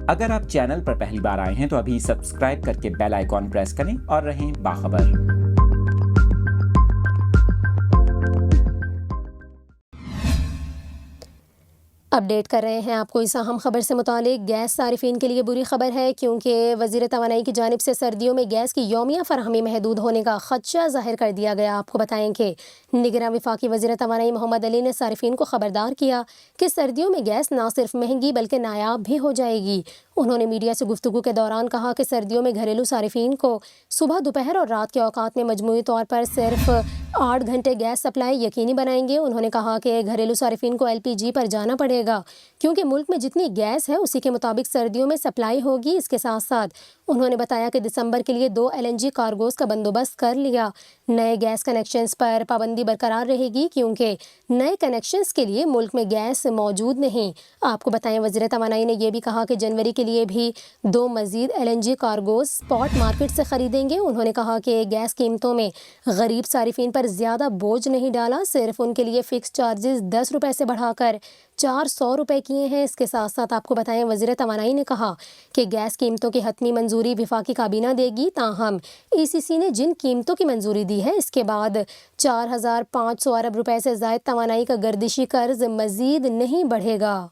اگر آپ چینل پر پہلی بار آئے ہیں تو ابھی سبسکرائب کر کے بیل آئیکن پریس کریں اور رہیں باخبر۔ اپڈیٹ کر رہے ہیں آپ کو اس اہم خبر سے متعلق۔ گیس صارفین کے لیے بری خبر ہے کیونکہ وزیر توانائی کی جانب سے سردیوں میں گیس کی یومیہ فراہمی محدود ہونے کا خدشہ ظاہر کر دیا گیا۔ آپ کو بتائیں کہ نگراں وفاقی وزیر توانائی محمد علی نے صارفین کو خبردار کیا کہ سردیوں میں گیس نہ صرف مہنگی بلکہ نایاب بھی ہو جائے گی۔ انہوں نے میڈیا سے گفتگو کے دوران کہا کہ سردیوں میں گھریلو صارفین کو صبح، دوپہر اور رات کے اوقات میں مجموعی طور پر صرف 8 گھنٹے گیس سپلائی یقینی بنائیں گے۔ انہوں نے کہا کہ گھریلو صارفین کو LPG پر جانا پڑے گا کیونکہ ملک میں جتنی گیس ہے اسی کے مطابق سردیوں میں سپلائی ہوگی۔ اس کے ساتھ ساتھ انہوں نے بتایا کہ دسمبر کے لیے 2 LNG کارگوز کا بندوبست کر لیا۔ نئے گیس کنیکشنز پر پابندی برقرار رہے گی کیونکہ نئے کنیکشنز کے لیے ملک میں گیس موجود نہیں۔ آپ کو بتائیں وزیر توانائی نے یہ بھی کہا کہ جنوری کے لیے بھی 2 مزید LNG کارگوز اسپاٹ مارکیٹ سے خریدیں گے۔ انہوں نے کہا کہ گیس قیمتوں میں غریب صارفین پر زیادہ بوجھ نہیں ڈالا، صرف ان کے لیے فکس چارجز 10 روپے سے بڑھا کر 400 روپے کیے ہیں۔ اس کے ساتھ ساتھ آپ کو بتائیں وزیر توانائی نے کہا کہ گیس قیمتوں کی حتمی منظوری وفاقی کابینہ دے گی، تاہم ECC نے جن قیمتوں کی منظوری دی ہے اس کے بعد 4500 ارب روپے سے زائد توانائی کا گردشی قرض مزید نہیں بڑھے گا۔